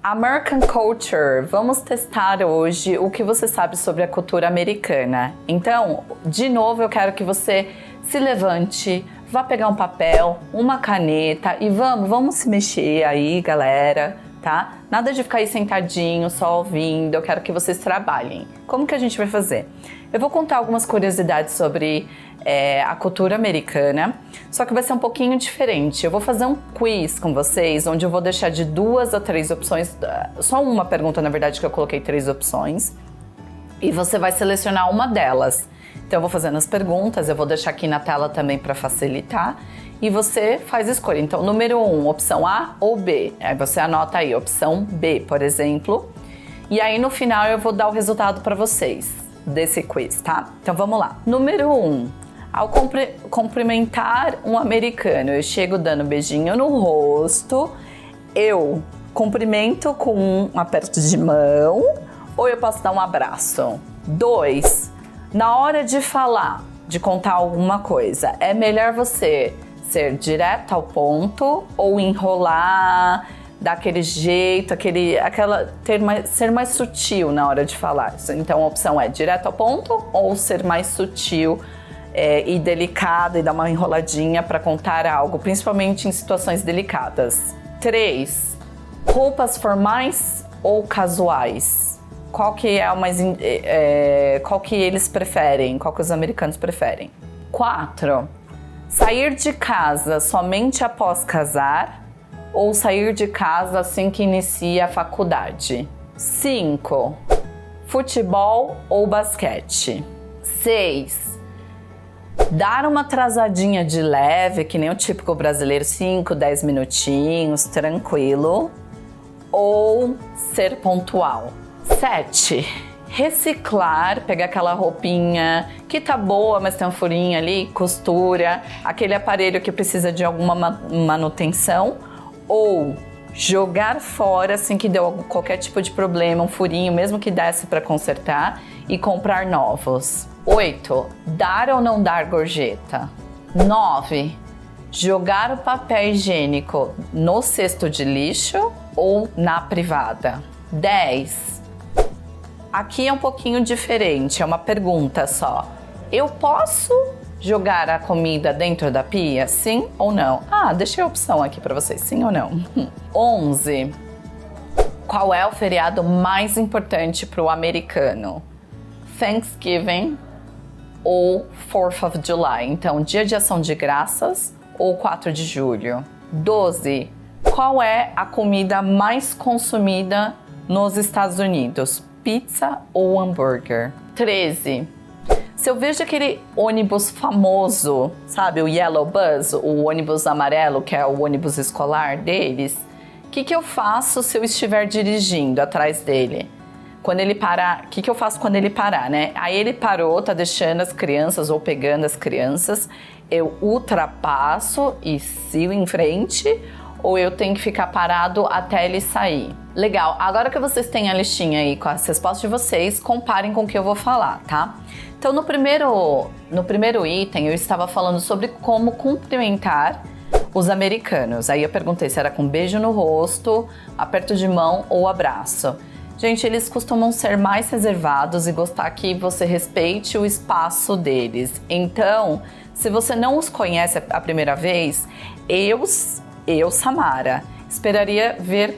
American Culture. Vamos testar hoje o que você sabe sobre a cultura americana. Então, de novo, eu quero que você se levante, vá pegar um papel, uma caneta e vamos se mexer aí, galera, tá? Nada de ficar aí sentadinho, só ouvindo, eu quero que vocês trabalhem. Como que a gente vai fazer? Eu vou contar algumas curiosidades sobre a cultura americana, só que vai ser um pouquinho diferente. Eu vou fazer um quiz com vocês, onde eu vou deixar de 2 a 3 opções, só uma pergunta, na verdade, que eu coloquei 3 opções, e você vai selecionar uma delas. Então eu vou fazendo as perguntas, eu vou deixar aqui na tela também para facilitar, e você faz a escolha. Então, número 1, opção A ou B. Aí você anota aí, opção B, por exemplo, e aí no final eu vou dar o resultado para vocês desse quiz, tá? Então vamos lá. Número 1. Ao cumprimentar um americano, eu chego dando um beijinho no rosto, eu cumprimento com um aperto de mão ou eu posso dar um abraço? 2. Na hora de falar, de contar alguma coisa, é melhor você ser direto ao ponto ou enrolar, dar aquele jeito, ser mais sutil na hora de falar? Então a opção é direto ao ponto ou ser mais sutil e delicado e dar uma enroladinha para contar algo, principalmente em situações delicadas. 3. Roupas formais ou casuais? Qual que qual que eles preferem? Qual que os americanos preferem? 4. Sair de casa somente após casar ou sair de casa assim que inicia a faculdade? 5. Futebol ou basquete? 6. Dar uma atrasadinha de leve, que nem o típico brasileiro, 5, 10 minutinhos, tranquilo, ou ser pontual? 7. Reciclar, pegar aquela roupinha que tá boa, mas tem um furinho ali, costura, aquele aparelho que precisa de alguma manutenção, ou jogar fora assim que deu qualquer tipo de problema, um furinho, mesmo que desse para consertar, e comprar novos. 8. Dar ou não dar gorjeta? 9. Jogar o papel higiênico no cesto de lixo ou na privada? 10. Aqui é um pouquinho diferente, é uma pergunta só. Eu posso jogar a comida dentro da pia? Sim ou não? Deixei a opção aqui para vocês, sim ou não? 11. Qual é o feriado mais importante para o americano? Thanksgiving ou 4th of July? Então, Dia de Ação de Graças ou 4 de julho? 12. Qual é a comida mais consumida nos Estados Unidos? Pizza ou hambúrguer? 13. Se eu vejo aquele ônibus famoso, sabe, o Yellow Bus, o ônibus amarelo, que é o ônibus escolar deles, o que eu faço se eu estiver dirigindo atrás dele? Quando ele parar, o que eu faço quando ele parar, né? Aí ele parou, tá deixando as crianças ou pegando as crianças, eu ultrapasso e sigo em frente, ou eu tenho que ficar parado até ele sair? Legal, agora que vocês têm a listinha aí com as respostas de vocês, comparem com o que eu vou falar, tá? Então no primeiro item eu estava falando sobre como cumprimentar os americanos. Aí eu perguntei se era com beijo no rosto, aperto de mão ou abraço. Gente, eles costumam ser mais reservados e gostar que você respeite o espaço deles. Então, se você não os conhece a primeira vez, eu, Samara, esperaria ver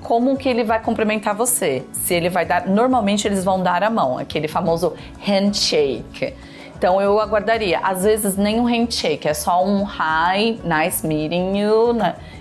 como que ele vai cumprimentar você. Se ele vai dar, normalmente eles vão dar a mão, aquele famoso handshake. Então eu aguardaria, às vezes nem um handshake, é só um hi, nice meeting you,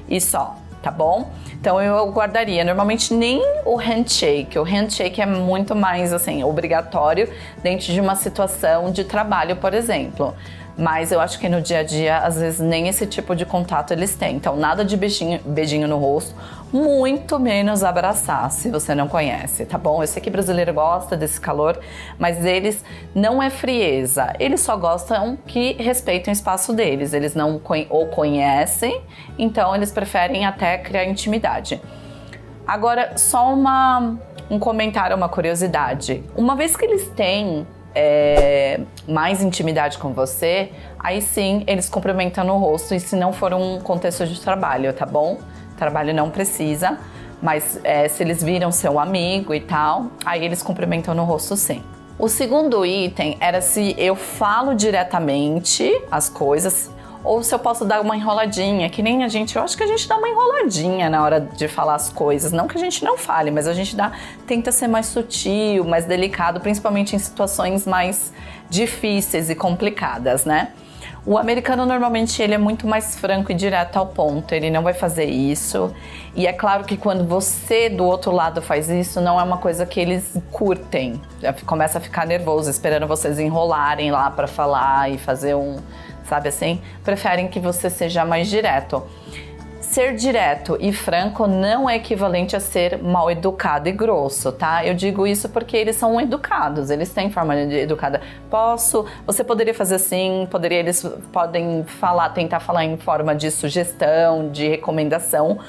e só, tá bom? Então eu aguardaria, normalmente nem o handshake é muito mais assim, obrigatório dentro de uma situação de trabalho, por exemplo. Mas eu acho que no dia a dia, às vezes, nem esse tipo de contato eles têm. Então, nada de beijinho no rosto, muito menos abraçar, se você não conhece, tá bom? Eu sei que brasileiro gosta desse calor, mas eles não é frieza. Eles só gostam que respeitem o espaço deles. Eles não ou conhecem, então eles preferem até criar intimidade. Agora, só um comentário, uma curiosidade. Uma vez que eles têm mais intimidade com você, aí sim eles cumprimentam no rosto, e se não for um contexto de trabalho, tá bom? Trabalho não precisa, Mas se eles viram seu amigo e tal, aí eles cumprimentam no rosto sim. O segundo item era se eu falo diretamente as coisas ou se eu posso dar uma enroladinha, que nem eu acho que a gente dá uma enroladinha na hora de falar as coisas. Não que a gente não fale, mas a gente tenta ser mais sutil, mais delicado, principalmente em situações mais difíceis e complicadas, né? O americano, normalmente, ele é muito mais franco e direto ao ponto, ele não vai fazer isso. E é claro que quando você, do outro lado, faz isso, não é uma coisa que eles curtem. Já começa a ficar nervoso, esperando vocês enrolarem lá pra falar e fazer sabe assim? Preferem que você seja mais direto. Ser direto e franco não é equivalente a ser mal educado e grosso, tá? Eu digo isso porque eles são educados, eles têm forma de educada. Você poderia fazer assim, eles podem tentar falar em forma de sugestão, de recomendação,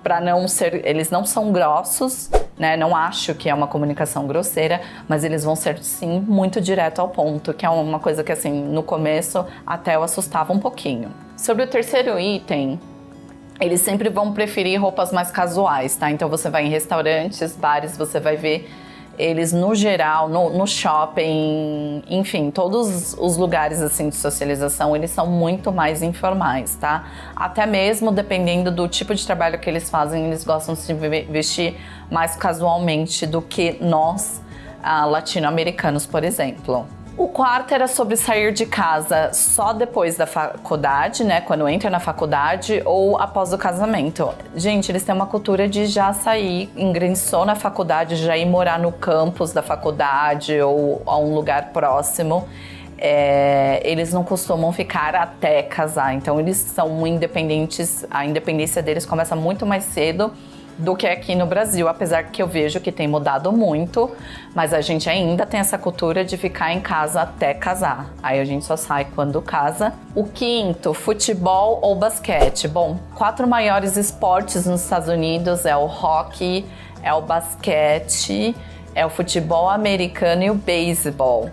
para não ser, eles não são grossos, né? Não acho que é uma comunicação grosseira, mas eles vão ser sim muito direto ao ponto, que é uma coisa que assim, no começo até eu assustava um pouquinho. Sobre o terceiro item, eles sempre vão preferir roupas mais casuais, tá? Então você vai em restaurantes, bares, você vai ver eles no geral, no shopping, enfim, todos os lugares assim de socialização, eles são muito mais informais, tá? Até mesmo dependendo do tipo de trabalho que eles fazem, eles gostam de se vestir mais casualmente do que nós, latino-americanos, por exemplo. O quarto era sobre sair de casa só depois da faculdade, né? Quando entra na faculdade ou após o casamento. Gente, eles têm uma cultura de já sair, ingressou na faculdade, já ir morar no campus da faculdade ou a um lugar próximo. Eles não costumam ficar até casar, então eles são independentes, a independência deles começa muito mais cedo do que aqui no Brasil, apesar que eu vejo que tem mudado muito, mas a gente ainda tem essa cultura de ficar em casa até casar. Aí a gente só sai quando casa. O quinto, futebol ou basquete. Bom, 4 maiores esportes nos Estados Unidos é o hockey, é o basquete, é o futebol americano e o beisebol.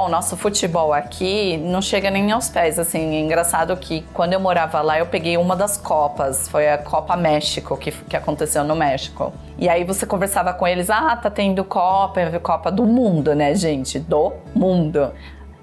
Nosso futebol aqui não chega nem aos pés, assim, é engraçado que quando eu morava lá eu peguei uma das Copas, foi a Copa México, que aconteceu no México. E aí você conversava com eles, tá tendo Copa do Mundo, né, gente, do mundo.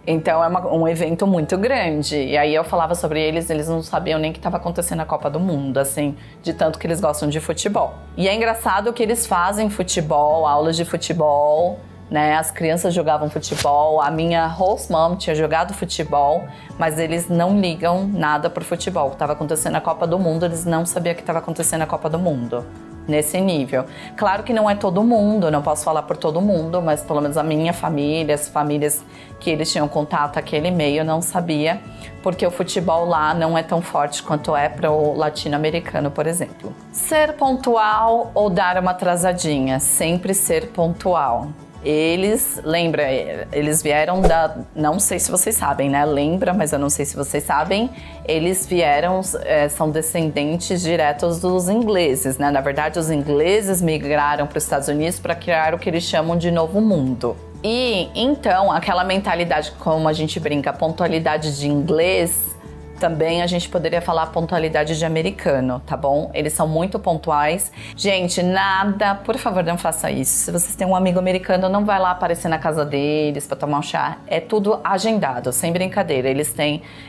Então é um evento muito grande, e aí eu falava sobre eles não sabiam nem que estava acontecendo a Copa do Mundo, assim, de tanto que eles gostam de futebol. E é engraçado que eles fazem futebol, aulas de futebol, né? As crianças jogavam futebol, a minha host mom tinha jogado futebol, mas eles não ligam nada pro futebol. Estava acontecendo a Copa do Mundo, eles não sabiam que estava acontecendo a Copa do Mundo. Nesse nível. Claro que não é todo mundo, não posso falar por todo mundo, mas pelo menos a minha família, as famílias que eles tinham contato aquele meio, não sabia, porque o futebol lá não é tão forte quanto é para o latino-americano, por exemplo. Ser pontual ou dar uma atrasadinha? Sempre ser pontual. Eles vieram não sei se vocês sabem, né? Lembra, mas eu não sei se vocês sabem. Eles vieram, são descendentes diretos dos ingleses, né? Na verdade, os ingleses migraram para os Estados Unidos para criar o que eles chamam de Novo Mundo. E então, aquela mentalidade, como a gente brinca, pontualidade de inglês, também a gente poderia falar pontualidade de americano, tá bom? Eles são muito pontuais. Gente, por favor, não faça isso. Se vocês têm um amigo americano, não vai lá aparecer na casa deles pra tomar um chá. É tudo agendado, sem brincadeira.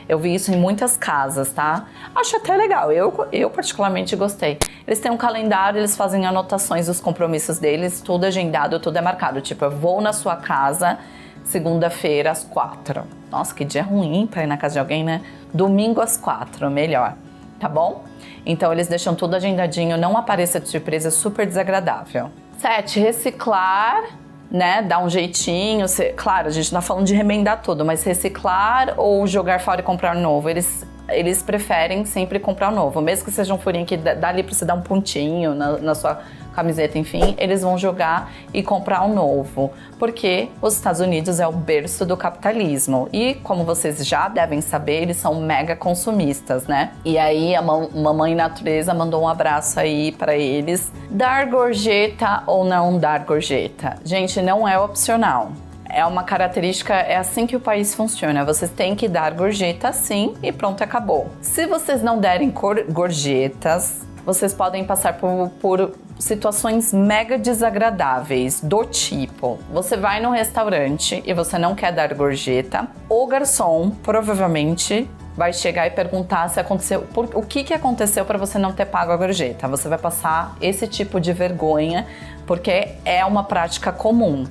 Eu vi isso em muitas casas, tá? Acho até legal, eu particularmente gostei. Eles têm um calendário, eles fazem anotações dos compromissos deles, tudo agendado, tudo é marcado. Tipo, eu vou na sua casa segunda-feira às 4. Nossa, que dia ruim pra ir na casa de alguém, né? Domingo às 4, melhor, tá bom? Então eles deixam tudo agendadinho, não apareça de surpresa, super desagradável. 7, reciclar, né? Dar um jeitinho. Claro, a gente não tá falando de remendar tudo, mas reciclar ou jogar fora e comprar novo. Eles preferem sempre comprar novo, mesmo que seja um furinho que dá ali pra você dar um pontinho na sua camiseta, enfim, eles vão jogar e comprar um novo, porque os Estados Unidos é o berço do capitalismo e, como vocês já devem saber, eles são mega consumistas, né? E aí a mamãe natureza mandou um abraço aí pra eles. Dar gorjeta ou não dar gorjeta? Gente, não é opcional. É uma característica, é assim que o país funciona. Vocês têm que dar gorjeta sim e pronto, acabou. Se vocês não derem gorjetas, vocês podem passar por situações mega desagradáveis, do tipo, você vai num restaurante e você não quer dar gorjeta, o garçom provavelmente vai chegar e perguntar se aconteceu, o que aconteceu para você não ter pago a gorjeta. Você vai passar esse tipo de vergonha, porque é uma prática comum.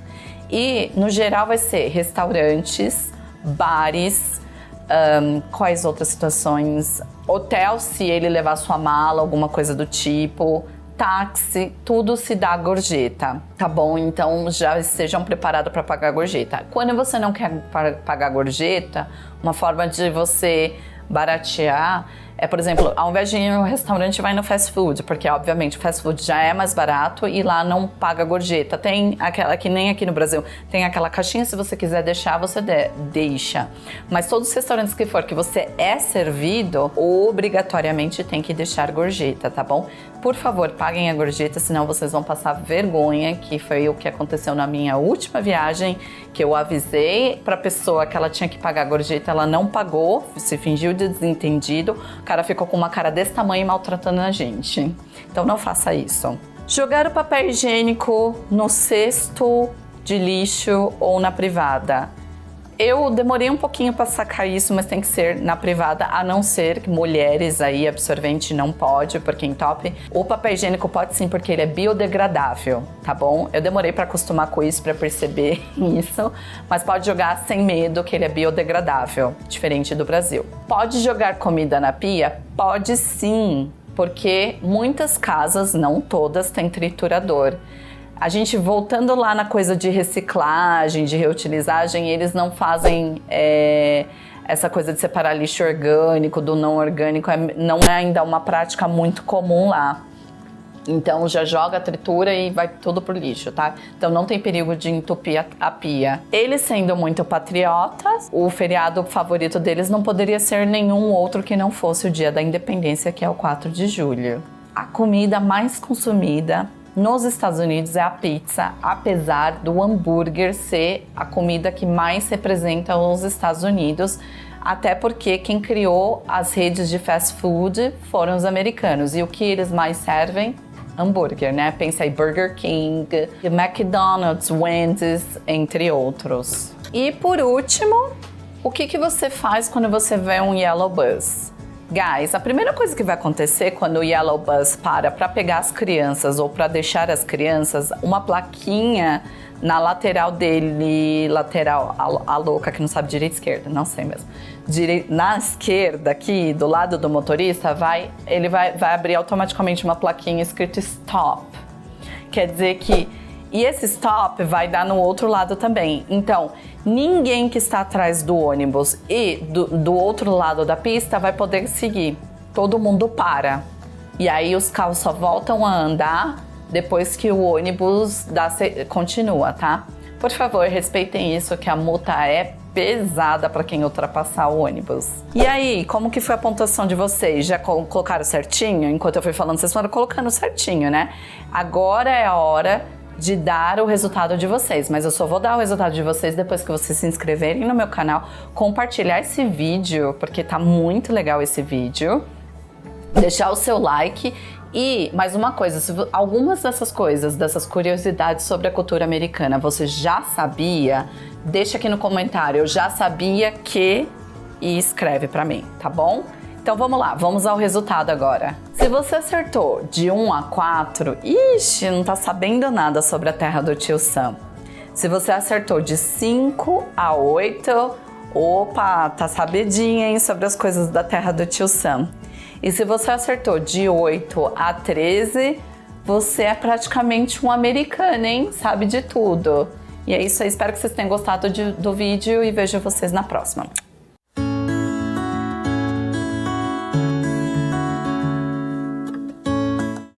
E, no geral, vai ser restaurantes, bares, quais outras situações? Hotel, se ele levar sua mala, alguma coisa do tipo, táxi, tudo se dá gorjeta, tá bom? Então já estejam preparados para pagar gorjeta. Quando você não quer pagar gorjeta, uma forma de você baratear é, por exemplo, ao invés de ir no restaurante, vai no fast food, porque obviamente o fast food já é mais barato e lá não paga gorjeta. Tem aquela, que nem aqui no Brasil, tem aquela caixinha, se você quiser deixar, você deixa. Mas todos os restaurantes que for que você é servido, obrigatoriamente tem que deixar gorjeta, tá bom? Por favor, paguem a gorjeta, senão vocês vão passar vergonha, que foi o que aconteceu na minha última viagem, que eu avisei pra pessoa que ela tinha que pagar a gorjeta, ela não pagou, se fingiu de desentendido, o cara ficou com uma cara desse tamanho maltratando a gente. Então não faça isso. Jogar o papel higiênico no cesto de lixo ou na privada. Eu demorei um pouquinho para sacar isso, mas tem que ser na privada, a não ser que mulheres aí, absorvente não pode, porque entope. O papel higiênico pode sim, porque ele é biodegradável, tá bom? Eu demorei para acostumar com isso, para perceber isso, mas pode jogar sem medo que ele é biodegradável, diferente do Brasil. Pode jogar comida na pia? Pode sim, porque muitas casas, não todas, têm triturador. A gente, voltando lá na coisa de reciclagem, de reutilizagem, eles não fazem essa coisa de separar lixo orgânico do não orgânico, não é ainda uma prática muito comum lá. Então já joga a tritura e vai tudo pro lixo, tá? Então não tem perigo de entupir a pia. Eles sendo muito patriotas, o feriado favorito deles não poderia ser nenhum outro que não fosse o Dia da Independência, que é o 4 de julho. A comida mais consumida nos Estados Unidos é a pizza, apesar do hambúrguer ser a comida que mais representa os Estados Unidos, até porque quem criou as redes de fast food foram os americanos. E o que eles mais servem? Hambúrguer, né? Pensa aí Burger King, McDonald's, Wendy's, entre outros. E por último, o que você faz quando você vê um Yellow Bus? Guys, a primeira coisa que vai acontecer quando o Yellow Bus para pegar as crianças ou para deixar as crianças, uma plaquinha na lateral dele, lateral, a louca que não sabe direita e esquerda, não sei mesmo. Na esquerda aqui, do lado do motorista, ele vai abrir automaticamente uma plaquinha escrito Stop. Quer dizer que... E esse stop vai dar no outro lado também. Então, ninguém que está atrás do ônibus e do outro lado da pista vai poder seguir. Todo mundo para. E aí os carros só voltam a andar depois que o ônibus continua, tá? Por favor, respeitem isso, que a multa é pesada para quem ultrapassar o ônibus. E aí, como que foi a pontuação de vocês? Já colocaram certinho? Enquanto eu fui falando, vocês foram colocando certinho, né? Agora é a hora de dar o resultado de vocês, mas eu só vou dar o resultado de vocês depois que vocês se inscreverem no meu canal, compartilhar esse vídeo, porque tá muito legal esse vídeo, deixar o seu like e, mais uma coisa, se algumas dessas coisas, dessas curiosidades sobre a cultura americana, você já sabia, deixa aqui no comentário, eu já sabia que, e escreve pra mim, tá bom? Então vamos lá, vamos ao resultado agora. Se você acertou de 1 a 4, ixi, não tá sabendo nada sobre a terra do tio Sam. Se você acertou de 5 a 8, opa, tá sabedinha, hein, sobre as coisas da terra do tio Sam. E se você acertou de 8 a 13, você é praticamente um americano, hein? Sabe de tudo. E é isso aí, espero que vocês tenham gostado do vídeo e vejo vocês na próxima.